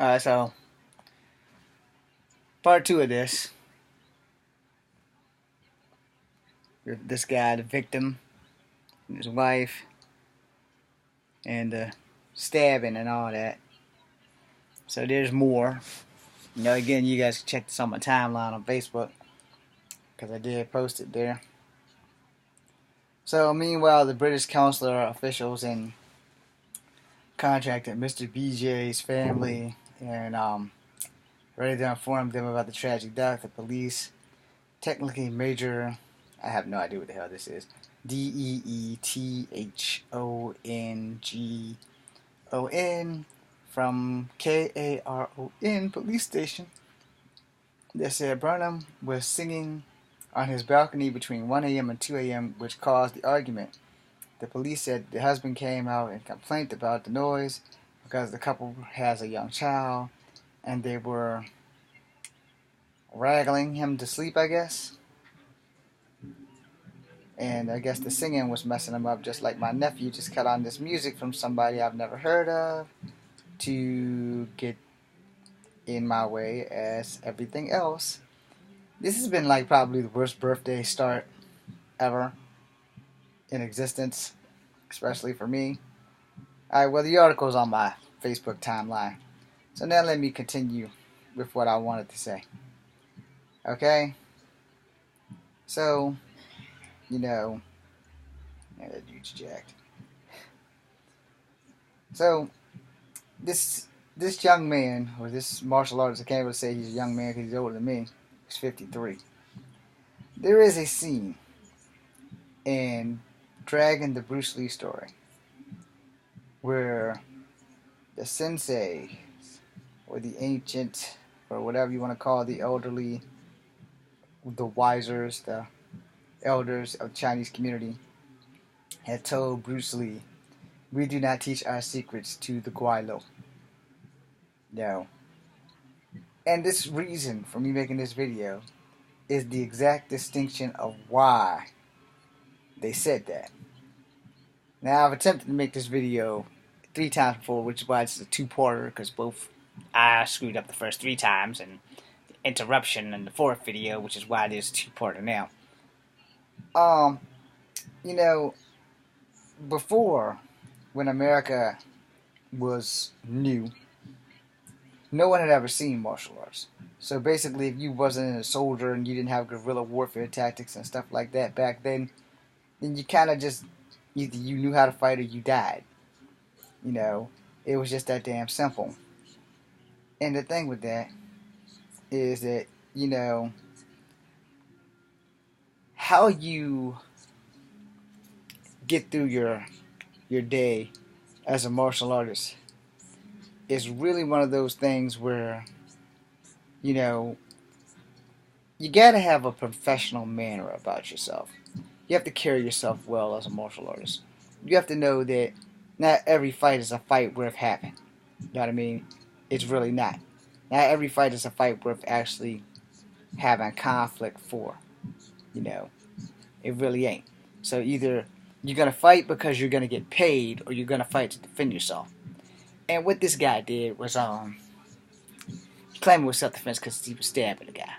So part two of this. This guy, the victim, and his wife, and the stabbing and all that. So there's more. Again, you guys can check this on my timeline on Facebook because I did post it there. So meanwhile, the British consular officials and contacted Mr. BJ's family and ready to inform them about the tragic death. The police technically major. I have no idea what the hell this is. DEETHONGON from KARON police station. They said Burnham was singing on his balcony between 1 a.m. and 2 a.m., which caused the argument. The police said the husband came out and complained about the noise because the couple has a young child and they were wrangling him to sleep, I guess. And I guess the singing was messing him up, just like my nephew just cut on this music from somebody I've never heard of to get in my way as everything else. This has been like probably the worst birthday start ever in existence, especially for me. Alright, well, the article's on my Facebook timeline. So now let me continue with what I wanted to say. Okay? So, that dude's jacked. So, this young man, or this martial artist, I can't really say he's a young man because he's older than me. He's 53. There is a scene in Dragon, the Bruce Lee story, where the sensei, or the ancient, or whatever you want to call the elderly, the wisers, the elders of the Chinese community, had told Bruce Lee, "We do not teach our secrets to the Guaylo." No. And this reason for me making this video is the exact distinction of why they said that. Now, I've attempted to make this video 3 times before, which is why it's a 2-parter, because both I screwed up the first 3 times, and the interruption in the 4th video, which is why it is a 2-parter now. Before, when America was new, no one had ever seen martial arts. So basically, if you wasn't a soldier and you didn't have guerrilla warfare tactics and stuff like that back then you kind of just, either you knew how to fight or you died. It was just that damn simple. And the thing with that is that, how you get through your day as a martial artist is really one of those things where, you gotta have a professional manner about yourself. You have to carry yourself well as a martial artist. You have to know that not every fight is a fight worth having. You know what I mean? It's really not. Not every fight is a fight worth actually having conflict for. It really ain't. So either you're going to fight because you're going to get paid, or you're going to fight to defend yourself. And what this guy did was, he claimed it was self-defense because he was stabbing the guy.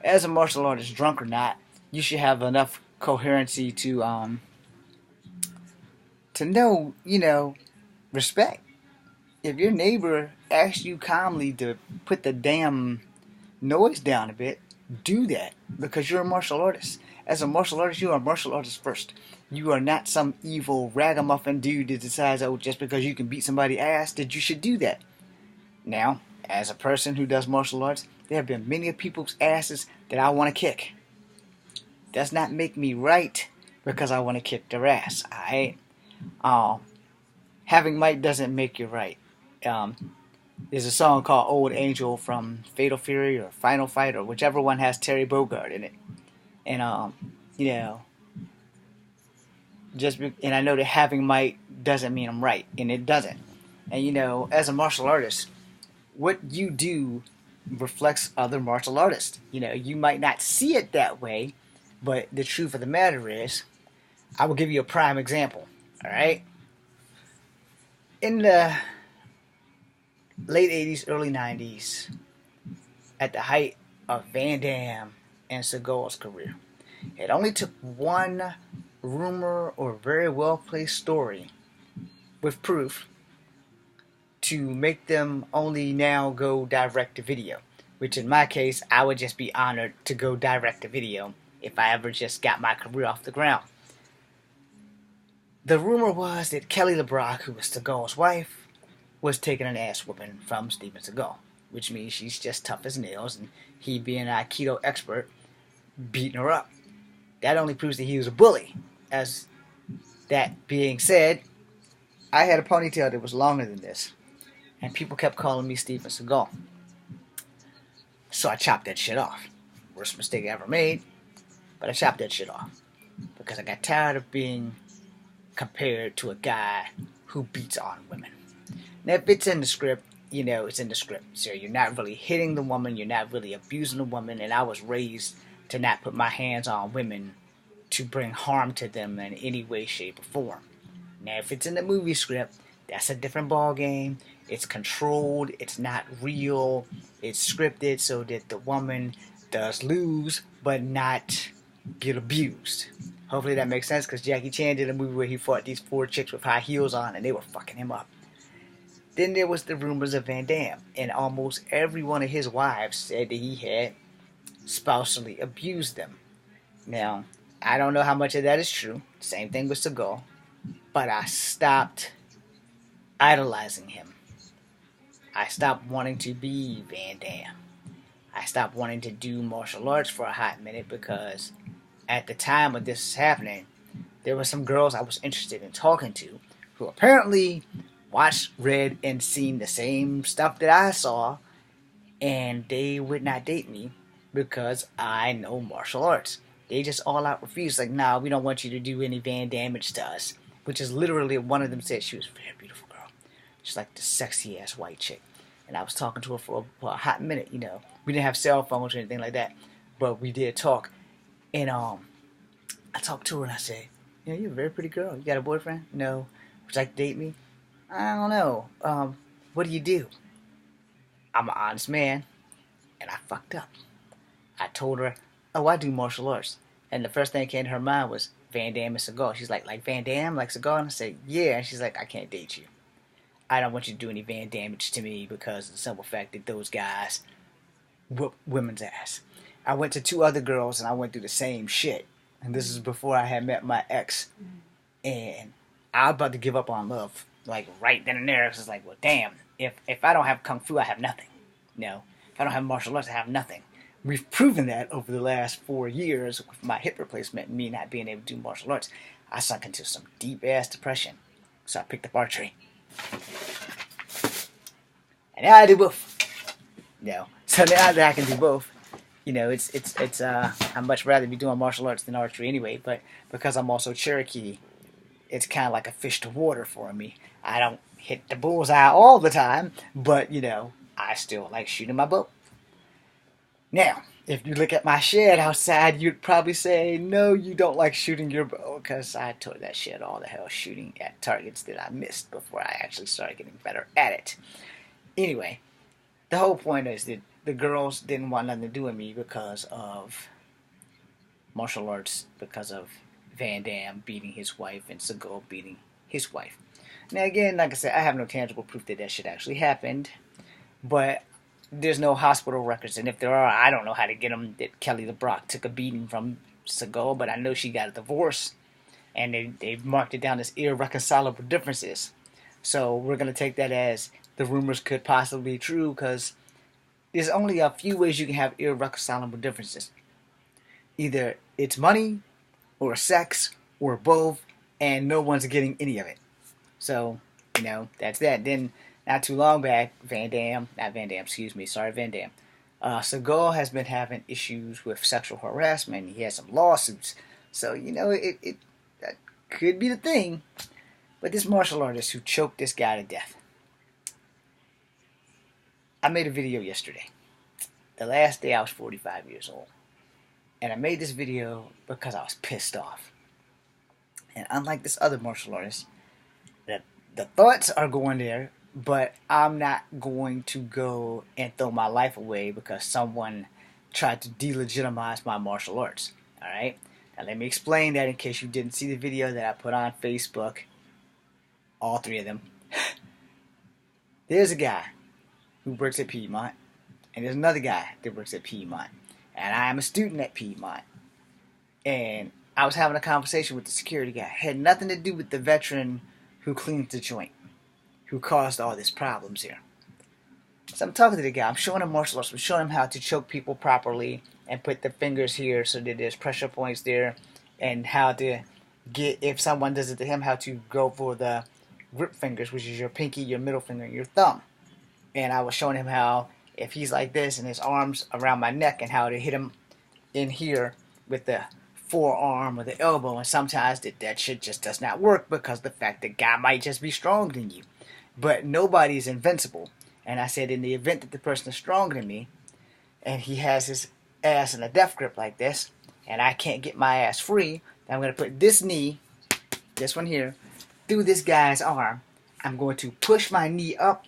As a martial artist, drunk or not, you should have enough coherency to know, respect. If your neighbor asks you calmly to put the damn noise down a bit, do that, because you're a martial artist. As a martial artist, you are a martial artist first. You are not some evil ragamuffin dude that decides, just because you can beat somebody's ass, that you should do that. Now, as a person who does martial arts, there have been many people's asses that I want to kick. Does not make me right because I want to kick their ass. Alright? Having might doesn't make you right. There's a song called Old Angel from Fatal Fury or Final Fight, or whichever one has Terry Bogard in it. And, and I know that having might doesn't mean I'm right, and it doesn't. And, as a martial artist, what you do reflects other martial artists. You might not see it that way, but the truth of the matter is, I will give you a prime example. Alright? In the late 80s, early 90s, at the height of Van Damme and Seagal's career. It only took one rumor or very well placed story with proof to make them only now go direct to video. Which in my case, I would just be honored to go direct to video if I ever just got my career off the ground. The rumor was that Kelly LeBrock, who was Seagal's wife, was taking an ass whooping from Steven Seagal, which means she's just tough as nails, and he, being an Aikido expert, beating her up. That only proves that he was a bully. As that being said, I had a ponytail that was longer than this, and people kept calling me Steven Seagal. So I chopped that shit off. Worst mistake I ever made, but I chopped that shit off. Because I got tired of being compared to a guy who beats on women. Now, if it's in the script, you know it's in the script. So you're not really hitting the woman, you're not really abusing the woman, and I was raised to not put my hands on women to bring harm to them in any way, shape, or form. Now, if it's in the movie script, that's a different ball game. It's controlled, it's not real, it's scripted so that the woman does lose, but not get abused. Hopefully that makes sense, because Jackie Chan did a movie where he fought these 4 chicks with high heels on, and they were fucking him up. Then there was the rumors of Van Damme, and almost every one of his wives said that he had spousally abused them. Now, I don't know how much of that is true. Same thing with Seagal. But I stopped idolizing him. I stopped wanting to be Van Damme. I stopped wanting to do martial arts for a hot minute because at the time of this happening, there were some girls I was interested in talking to who apparently watched, read, and seen the same stuff that I saw, and they would not date me because I know martial arts. They just all out refused, like, nah, we don't want you to do any Van damage to us. Which is literally, one of them said she was a very beautiful girl. She's like the sexy ass white chick. And I was talking to her for a hot minute, you know. We didn't have cell phones or anything like that, but we did talk. And I talked to her and I said, you know, you're a very pretty girl. You got a boyfriend? No. Would you like to date me? I don't know. What do you do? I'm an honest man, and I fucked up. I told her, oh, I do martial arts. And the first thing that came to her mind was Van Damme and Seagal. She's like Van Damme, like Seagal? And I said, yeah. And she's like, I can't date you. I don't want you to do any Van damage to me because of the simple fact that those guys whoop women's ass. I went to 2 other girls and I went through the same shit. And this is before I had met my ex. And I was about to give up on love. Like right then and there. It's like, well, damn. If I don't have Kung Fu, I have nothing. No. If I don't have martial arts, I have nothing. We've proven that over the last 4 years with my hip replacement and me not being able to do martial arts. I sunk into some deep-ass depression. So I picked up archery. And now I do both. No. So now that I can do both, you know, I'd much rather be doing martial arts than archery anyway, but because I'm also Cherokee, it's kind of like a fish to water for me. I don't hit the bullseye all the time, but, you know, I still like shooting my bow. Now, if you look at my shed outside, you'd probably say, no, you don't like shooting your bow, because I tore that shed all the hell shooting at targets that I missed before I actually started getting better at it. Anyway, the whole point is that the girls didn't want nothing to do with me because of martial arts, because of Van Damme beating his wife and Seagal beating his wife. Now again, like I said, I have no tangible proof that shit actually happened, but there's no hospital records, and if there are, I don't know how to get them, that Kelly LeBrock took a beating from Seagal, but I know she got a divorce, and they marked it down as irreconcilable differences. So we're going to take that as the rumors could possibly be true, because there's only a few ways you can have irreconcilable differences. Either it's money, or sex, or both, and no one's getting any of it. So, you know, that's that. Then, not too long back, Van Damme, Seagal has been having issues with sexual harassment. He has some lawsuits. So, you know, that could be the thing. But this martial artist who choked this guy to death. I made a video yesterday. The last day I was 45 years old. And I made this video because I was pissed off. And unlike this other martial artist, the thoughts are going there but I'm not going to go and throw my life away because someone tried to delegitimize my martial arts. All right. Now let me explain that in case you didn't see the video that I put on Facebook. All three of them. There's a guy who works at Piedmont, and there's another guy that works at Piedmont, and I am a student at Piedmont. And I was having a conversation with the security guy. It had nothing to do with the veteran who cleaned the joint, who caused all these problems here. So I'm talking to the guy. I'm showing him martial arts. I'm showing him how to choke people properly and put the fingers here so that there's pressure points there, and how to get, if someone does it to him, how to go for the grip fingers, which is your pinky, your middle finger, and your thumb. And I was showing him how, if he's like this and his arms around my neck, and how to hit him in here with the forearm or the elbow. And sometimes that shit just does not work because the fact that guy might just be stronger than you. But nobody's invincible. And I said, in the event that the person is stronger than me, and he has his ass in a death grip like this, and I can't get my ass free, then I'm going to put this knee, this one here, through this guy's arm. I'm going to push my knee up,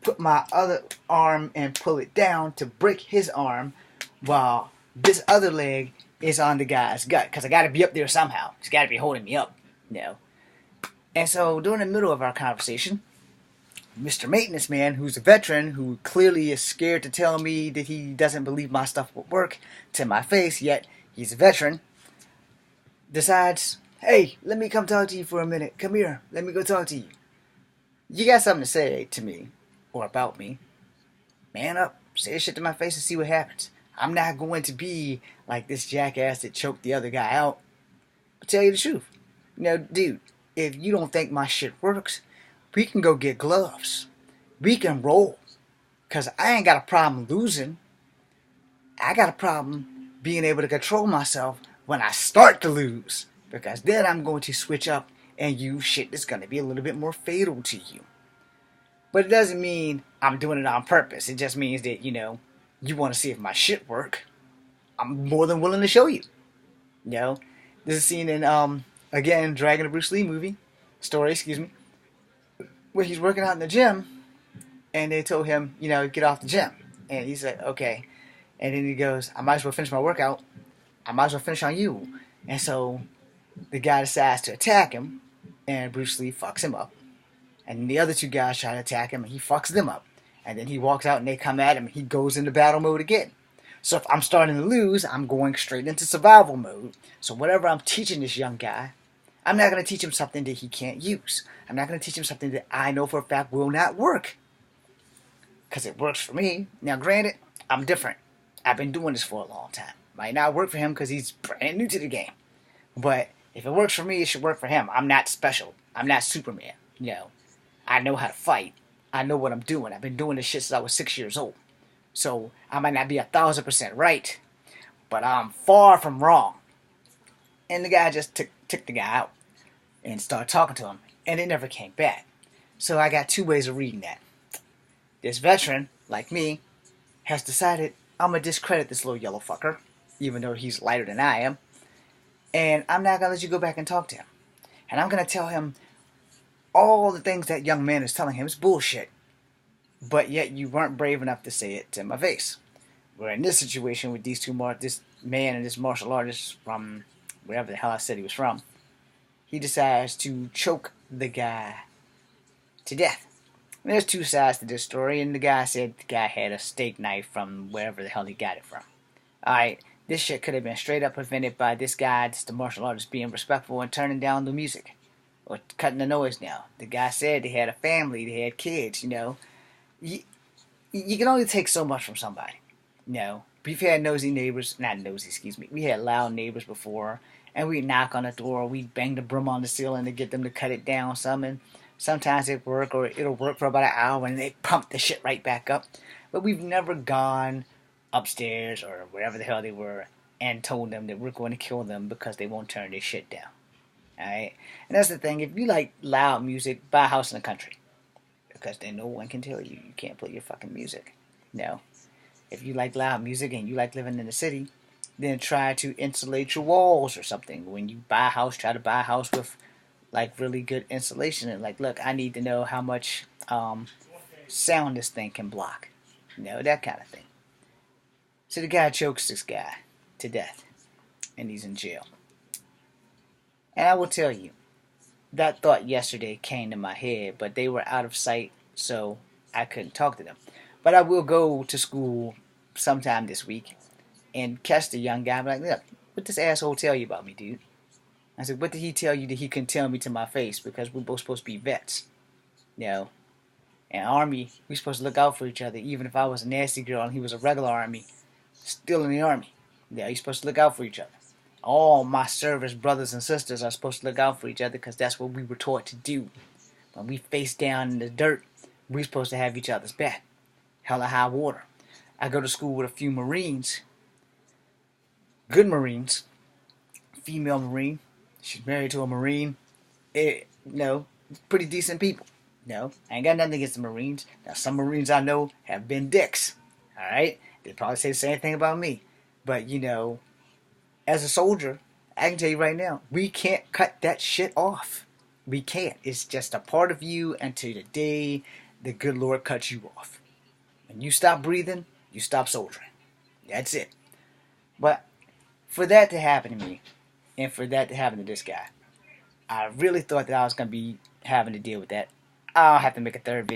put my other arm and pull it down to break his arm, while this other leg is on the guy's gut, because I got to be up there somehow. He's got to be holding me up, you know. And so during the middle of our conversation, Mr. Maintenance Man, who's a veteran, who clearly is scared to tell me that he doesn't believe my stuff will work to my face, yet he's a veteran, decides, hey, let me come talk to you for a minute. Come here, let me go talk to you. You got something to say to me, or about me, man up, say shit to my face and see what happens. I'm not going to be like this jackass that choked the other guy out. I'll tell you the truth. You know, dude, if you don't think my shit works, we can go get gloves. We can roll. Because I ain't got a problem losing. I got a problem being able to control myself when I start to lose. Because then I'm going to switch up and use shit that's going to be a little bit more fatal to you. But it doesn't mean I'm doing it on purpose. It just means that, you know, you want to see if my shit work. I'm more than willing to show you. You know, this is a scene in, again, Dragon the Bruce Lee movie. Story, excuse me. Where he's working out in the gym, and they told him, you know, get off the gym. And he's like, okay. And then he goes, I might as well finish my workout. I might as well finish on you. And so the guy decides to attack him, and Bruce Lee fucks him up. And the other two guys try to attack him, and he fucks them up. And then he walks out, and they come at him, and he goes into battle mode again. So if I'm starting to lose, I'm going straight into survival mode. So whatever I'm teaching this young guy, I'm not going to teach him something that he can't use. I'm not going to teach him something that I know for a fact will not work. Because it works for me. Now granted, I'm different. I've been doing this for a long time. Might not work for him because he's brand new to the game. But if it works for me, it should work for him. I'm not special. I'm not Superman. You know, I know how to fight. I know what I'm doing. I've been doing this shit since I was 6 years old. So I might not be 1,000% right, but I'm far from wrong. And the guy just took the guy out and started talking to him, and it never came back. So I got two ways of reading that. This veteran, like me, has decided I'm going to discredit this little yellow fucker, even though he's lighter than I am, and I'm not going to let you go back and talk to him. And I'm going to tell him all the things that young man is telling him is bullshit, but yet you weren't brave enough to say it to my face. Where in this situation with these two, this man and this martial artist from wherever the hell I said he was from, he decides to choke the guy to death. And there's two sides to this story, and the guy said the guy had a steak knife from wherever the hell he got it from. Alright, this shit could have been straight up prevented by this guy, just the martial artist, being respectful and turning down the music. Or cutting the noise down. The guy said they had a family, they had kids, you know. You can only take so much from somebody. You know, we've had nosy neighbors, not nosy, excuse me. We had loud neighbors before, and we'd knock on the door, we'd bang the broom on the ceiling to get them to cut it down some, and sometimes it'll work, or it'll work for about an hour, and they pump the shit right back up. But we've never gone upstairs, or wherever the hell they were, and told them that we're going to kill them because they won't turn this shit down. Alright? And that's the thing, if you like loud music, buy a house in the country. Because then no one can tell you can't play your fucking music. No. If you like loud music and you like living in the city, then try to insulate your walls or something. When you buy a house, try to buy a house with like really good insulation. And like, look, I need to know how much sound this thing can block. That kind of thing. So the guy chokes this guy to death, and he's in jail. And I will tell you, that thought yesterday came to my head, but they were out of sight, so I couldn't talk to them. But I will go to school sometime this week and catch the young guy and be like, look, what this asshole tell you about me, dude? I said, what did he tell you that he couldn't tell me to my face? Because we're both supposed to be vets. And Army, we're supposed to look out for each other. Even if I was a nasty girl and he was a regular Army, still in the Army. You're supposed to look out for each other. All my service brothers and sisters are supposed to look out for each other because that's what we were taught to do. When we face down in the dirt, we're supposed to have each other's back. Hell or high water. I go to school with a few Marines. Good Marines. Female Marine. She's married to a Marine. Pretty decent people. I ain't got nothing against the Marines. Now, some Marines I know have been dicks. Alright? They probably say the same thing about me. But, as a soldier, I can tell you right now, we can't cut that shit off. We can't. It's just a part of you until the day the good Lord cuts you off. When you stop breathing, you stop soldiering. That's it. But for that to happen to me, and for that to happen to this guy, I really thought that I was going to be having to deal with that. I'll have to make a third video.